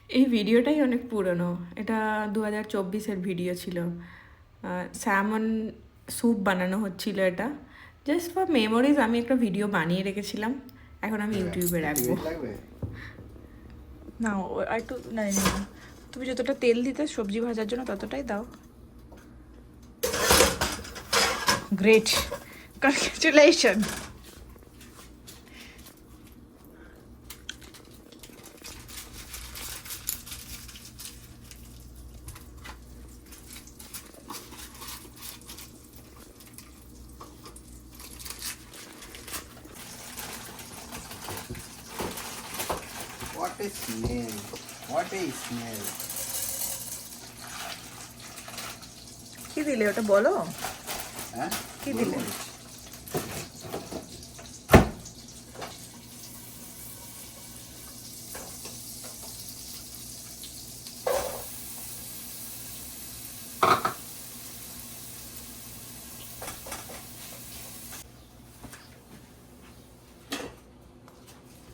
এই ভিডিওটাই অনেক পুরনো, এটা 2024-এর ভিডিও ছিল। স্যামন স্যুপ বানানো হচ্ছিল এটা। জাস্ট ফর মেমোরিজ আমি একটা ভিডিও বানিয়ে রেখেছিলাম, এখন আমি ইউটিউবে রাখবো। না আর একটু না, তুমি যতটা তেল দিতে সবজি ভাজার জন্য ততটাই দাও। Great, congratulation. What a smell! What a smell! কি দিলে ওটা বলো? হ্যাঁ, কি দিলে?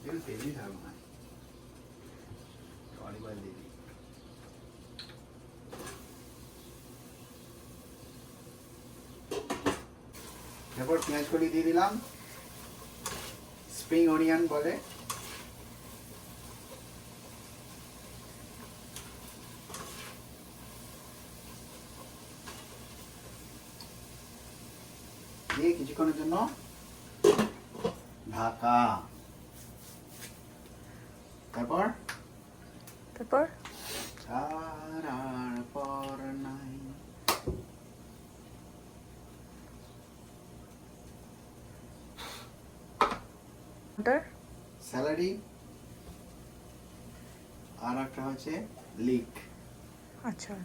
একটু তেলই থাকবো না, অলিভ অয়েল দিয়ে দিই। তারপর পেঁয়াজ কলি দিয়ে দিলাম, স্প্রিং অনিয়ন বলে। দিয়ে কিছুক্ষণের জন্য ঢাকা। তারপর তারপর ছাড়ার পর নাই। স্যালারি আর একটা হচ্ছে লিক। আচ্ছা,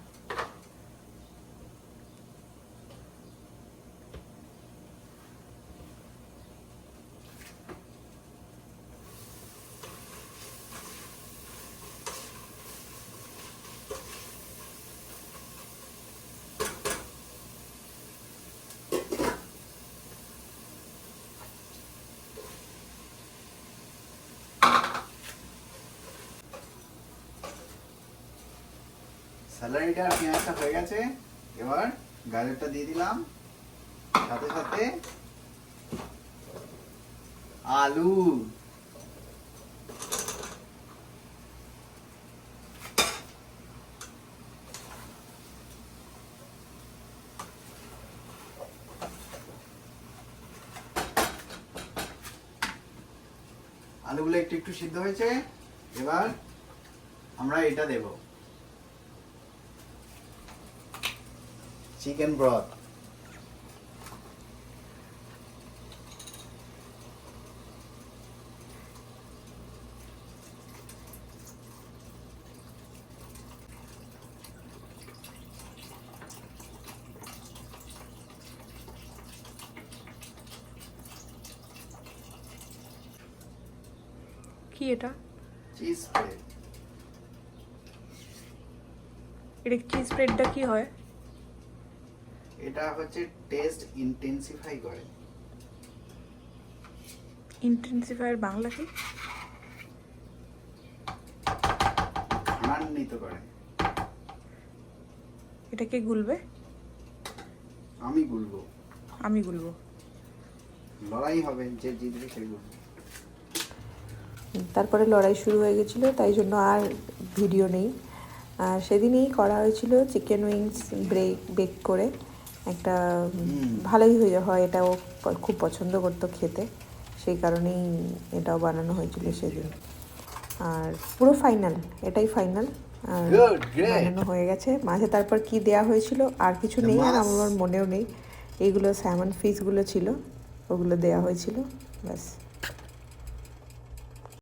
স্যালারিটা আর পেঁয়াজটা হয়ে গেছে, এবার গাজরটা দিয়ে দিলাম, সাথে সাথে আলু। আলুগুলো একটু একটু সিদ্ধ হয়েছে, এবার আমরা এটা দেব, চিকেন ব্রথ। কি এটা? Cheese spread. এটা চিজ স্প্রেডটা কি হয়? এটা হচ্ছে টেস্ট ইন্টেন্সিফাই করে। ইন্টেন্সিফায়ার বাংলা কি? ঘ্রাণান্বিত করে। এটা কে গুলবে? আমি গুলবো। আমি গুলবো। লড়াই হবে, যে জিতবে সে গুলবে। তারপরে লড়াই শুরু হয়ে গেছিলো, তাই জন্য আর ভিডিও নেই। আর সেদিনই করা হয়েছিল চিকেন উইংস বেক করে একটা, ভালোই হয়, এটাও খুব পছন্দ করতো খেতে, সেই কারণেই এটাও বানানো হয়েছিল সেদিন। আর পুরো ফাইনাল, এটাই ফাইনাল। আর বানানো হয়ে গেছে। মাঝে তারপর কি দেয়া হয়েছিল আর কিছু নেই, আর আমার মনেও নেই। এইগুলো স্যামন ফিশগুলো ছিল, ওগুলো দেয়া হয়েছিল, ব্যাস।